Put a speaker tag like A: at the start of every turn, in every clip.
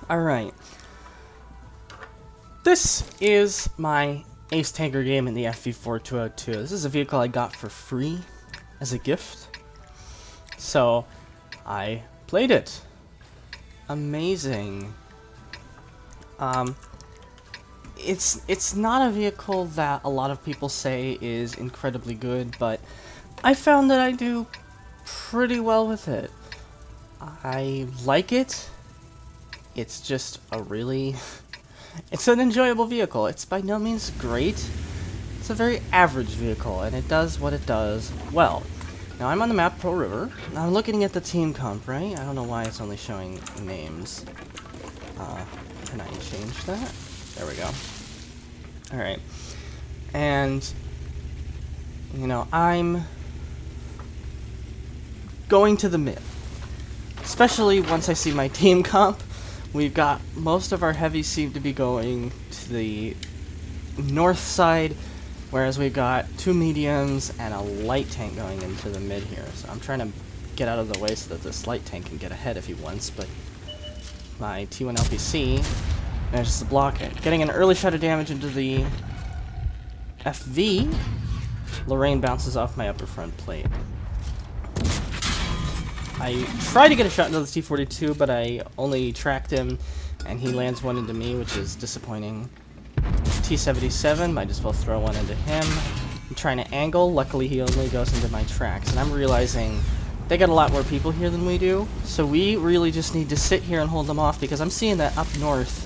A: Alright. This is my ace tanker game in the FV4202. This is a vehicle I got for free as a gift. So, I played it. Amazing. It's not a vehicle that a lot of people say is incredibly good, but I found that I do pretty well with it. I like it. It's just a really... it's an enjoyable vehicle. It's by no means great. It's a very average vehicle, and it does what it does well. Now, I'm on the map Pearl River. I'm looking at the team comp, right? I don't know why it's only showing names. Can I change that? There we go. Alright. And, you know, I'm going to the mid. Especially once I see my team comp. We've got most of our heavies seem to be going to the north side, whereas we've got two mediums and a light tank going into the mid here. So I'm trying to get out of the way so that this light tank can get ahead if he wants, but my T1 LPC manages to block it. Getting an early shot of damage into the FV, Lorraine bounces off my upper front plate. I tried to get a shot into the T42, but I only tracked him, and he lands one into me, which is disappointing. T77, might as well throw one into him. I'm trying to angle, luckily he only goes into my tracks, and I'm realizing they got a lot more people here than we do, so we really just need to sit here and hold them off, because I'm seeing that up north,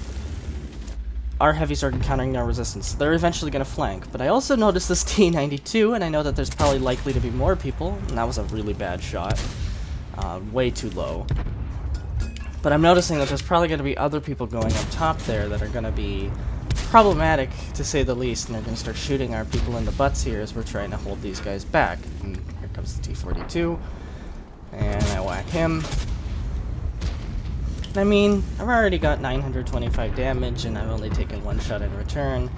A: our heavies are encountering no resistance. They're eventually going to flank, but I also noticed this T92, and I know that there's probably likely to be more people, and that was a really bad shot. Way too low. But I'm noticing that there's probably going to be other people going up top there that are going to be problematic, to say the least, and they're going to start shooting our people in the butts here as we're trying to hold these guys back. And here comes the T42, and I whack him. I mean, I've already got 925 damage, and I've only taken one shot in return.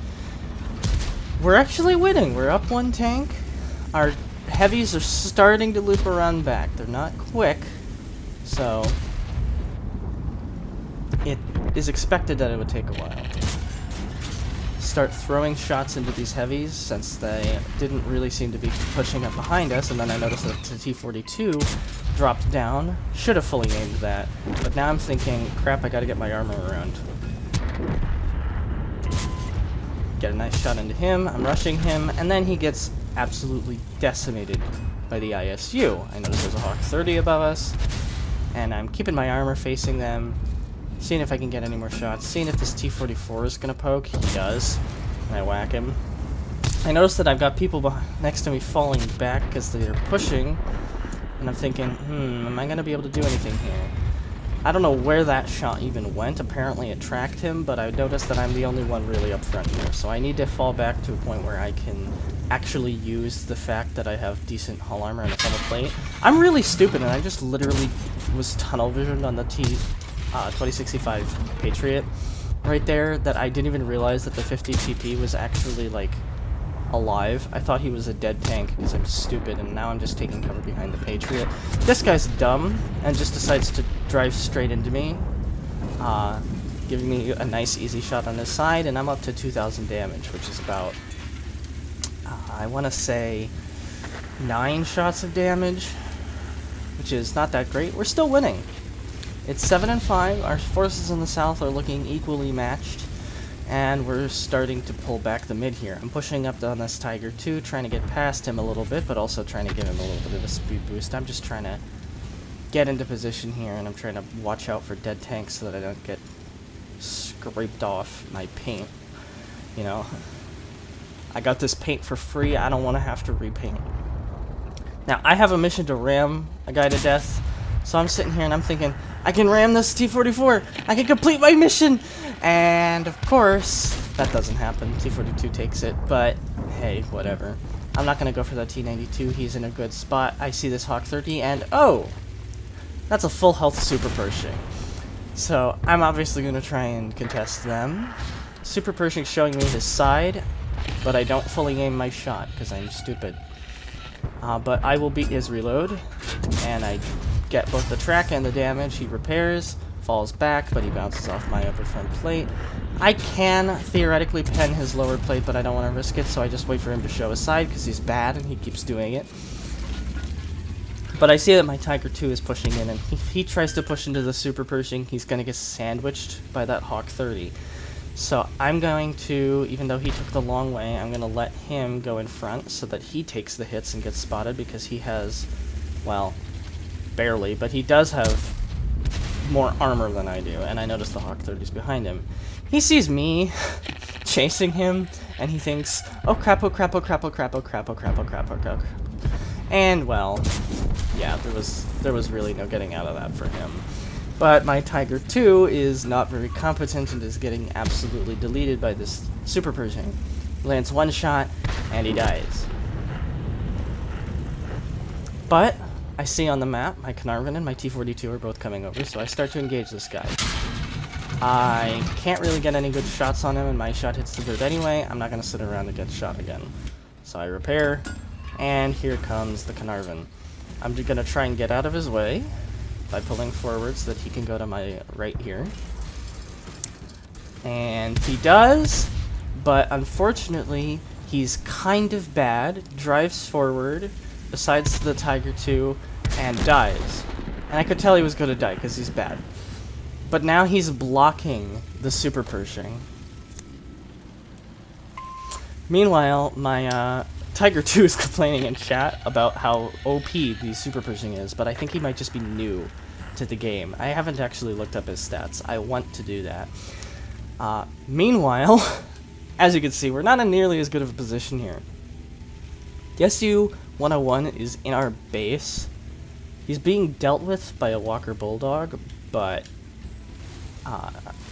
A: We're actually winning. We're up one tank. Our heavies are starting to loop around back. They're not quick, so it is expected that it would take a while. Start throwing shots into these heavies since they didn't really seem to be pushing up behind us, and then I noticed that the T42 dropped down. Should have fully aimed that, but now I'm thinking, crap, I gotta get my armor around. Get a nice shot into him, I'm rushing him, and then he gets absolutely decimated by the ISU. I notice there's a Hawk 30 above us, and I'm keeping my armor facing them, seeing if I can get any more shots, seeing if this T44 is gonna poke. He does, and I whack him. I notice that I've got people next to me falling back because they're pushing, and I'm thinking, am I gonna be able to do anything here? I don't know where that shot even went. Apparently it tracked him, but I noticed that I'm the only one really up front here, so I need to fall back to a point where I can actually use the fact that I have decent hull armor and a funnel plate. I'm really stupid, and I just literally was tunnel visioned on the T2065 Patriot right there, that I didn't even realize that the 50 TP was actually, like, alive. I thought he was a dead tank because I'm stupid, and now I'm just taking cover behind the Patriot. This guy's dumb and just decides to drive straight into me, giving me a nice easy shot on his side, and I'm up to 2,000 damage, which is about, I want to say, 9 shots of damage, which is not that great. We're still winning. It's 7-5. Our forces in the south are looking equally matched, and we're starting to pull back the mid here. I'm pushing up on this Tiger 2, trying to get past him a little bit, but also trying to give him a little bit of a speed boost. I'm just trying to get into position here, and I'm trying to watch out for dead tanks so that I don't get scraped off my paint. You know, I got this paint for free. I don't want to have to repaint. Now, I have a mission to ram a guy to death, so I'm sitting here and I'm thinking, I can ram this T44. I can complete my mission. And of course, that doesn't happen. T42 takes it, but hey, whatever. I'm not going to go for that T92. He's in a good spot. I see this Hawk 30, and oh, that's a full health Super Pershing. So I'm obviously going to try and contest them. Super Pershing showing me his side, but I don't fully aim my shot because I'm stupid. But I will beat his reload, and I get both the track and the damage. He repairs, falls back, but he bounces off my upper front plate. I can theoretically pen his lower plate, but I don't want to risk it, so I just wait for him to show his side because he's bad and he keeps doing it. But I see that my Tiger 2 is pushing in, and he tries to push into the Super Pershing. He's going to get sandwiched by that Hawk 30. So I'm going to, even though he took the long way, I'm going to let him go in front so that he takes the hits and gets spotted because he has, well, barely, but he does have more armor than I do, and I notice the Hawk 30's behind him. He sees me chasing him, and he thinks, oh crap, oh crap, oh crap, oh crap, oh crap, oh crap, oh crap, oh crap. And, well, yeah, there was really no getting out of that for him. But my Tiger 2 is not very competent and is getting absolutely deleted by this Super Pershing. Lands one shot, and he dies. But I see on the map, my Carnarvon and my T-42 are both coming over, so I start to engage this guy. I can't really get any good shots on him, and my shot hits the dirt anyway. I'm not going to sit around and get shot again. So I repair, and here comes the Carnarvon. I'm going to try and get out of his way by pulling forward so that he can go to my right here. And he does, but unfortunately, he's kind of bad, drives forward, besides the Tiger 2, and dies. And I could tell he was going to die because he's bad. But now he's blocking the Super Pershing. Meanwhile, my Tiger 2 is complaining in chat about how OP the Super Pershing is, but I think he might just be new to the game. I haven't actually looked up his stats. I want to do that. Meanwhile, as you can see, we're not in nearly as good of a position here. The SU-101 is in our base. He's being dealt with by a Walker Bulldog, but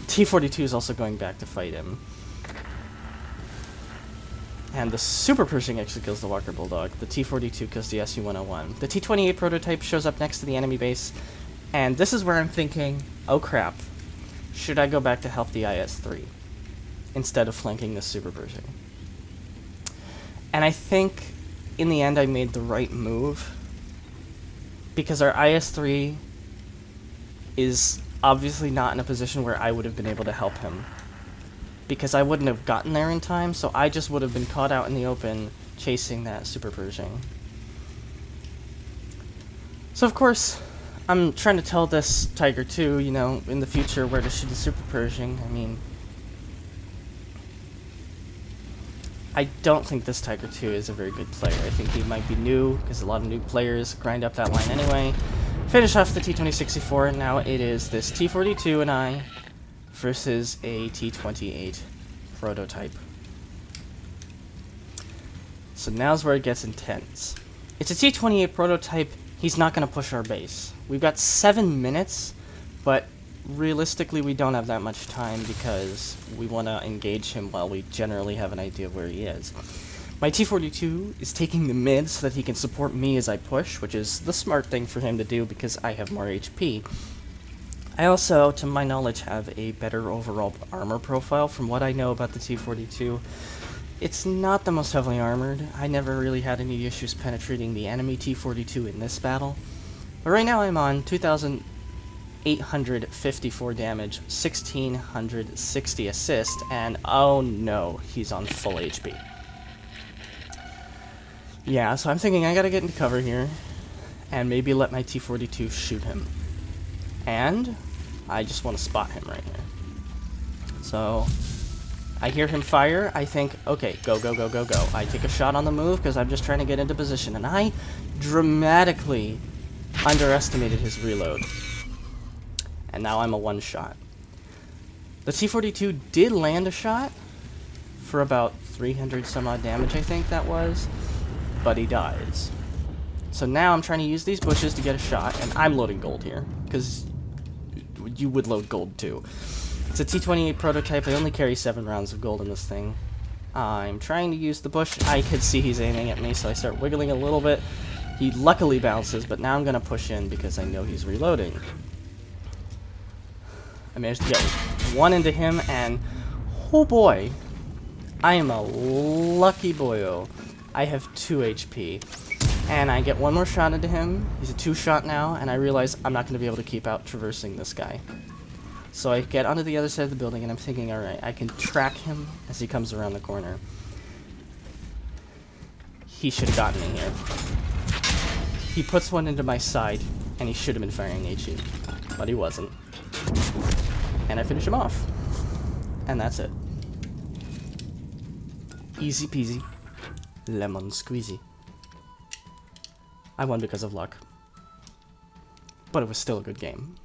A: T-42 is also going back to fight him. And the Super Pershing actually kills the Walker Bulldog. The T-42 kills the SU-101. The T-28 prototype shows up next to the enemy base, and this is where I'm thinking, oh crap, should I go back to help the IS-3 instead of flanking the Super Pershing? And I think, in the end, I made the right move, because our IS-3 is obviously not in a position where I would have been able to help him, because I wouldn't have gotten there in time, so I just would have been caught out in the open chasing that Super Pershing. So of course, I'm trying to tell this Tiger 2, you know, in the future where to shoot the Super Pershing. I mean, I don't think this Tiger 2 is a very good player. I think he might be new, because a lot of new players grind up that line anyway. Finish off the T-2064, and now it is this T-42 and I versus a T-28 prototype. So now's where it gets intense. It's a T-28 prototype. He's not going to push our base. We've got 7 minutes, but realistically we don't have that much time because we want to engage him while we generally have an idea of where he is. My T-42 is taking the mid so that he can support me as I push, which is the smart thing for him to do because I have more HP. I also, to my knowledge, have a better overall armor profile from what I know about the T-42. It's not the most heavily armored. I never really had any issues penetrating the enemy T-42 in this battle. But right now I'm on 2,854 damage, 1,660 assist, and oh no, he's on full HP. Yeah, so I'm thinking I gotta get into cover here, and maybe let my T-42 shoot him. And I just want to spot him right here. So I hear him fire. I think, okay, go, go, go, go, go. I take a shot on the move because I'm just trying to get into position. And I dramatically underestimated his reload. And now I'm a one-shot. The T-42 did land a shot for about 300 some odd damage, I think that was. But he dies. So now I'm trying to use these bushes to get a shot, and I'm loading gold here, because you would load gold too. It's a T-28 prototype. I only carry 7 rounds of gold in this thing. I'm trying to use the bush. I could see he's aiming at me, so I start wiggling a little bit. He luckily bounces, but now I'm going to push in because I know he's reloading. I managed to get one into him, and oh boy, I am a lucky boyo. I have 2 HP. And I get one more shot into him. He's a 2-shot now, and I realize I'm not going to be able to keep out traversing this guy. So I get onto the other side of the building, and I'm thinking, alright, I can track him as he comes around the corner. He should have gotten me here. He puts one into my side, and he should have been firing HE. But he wasn't. And I finish him off. And that's it. Easy peasy. Lemon squeezy. I won because of luck. But it was still a good game.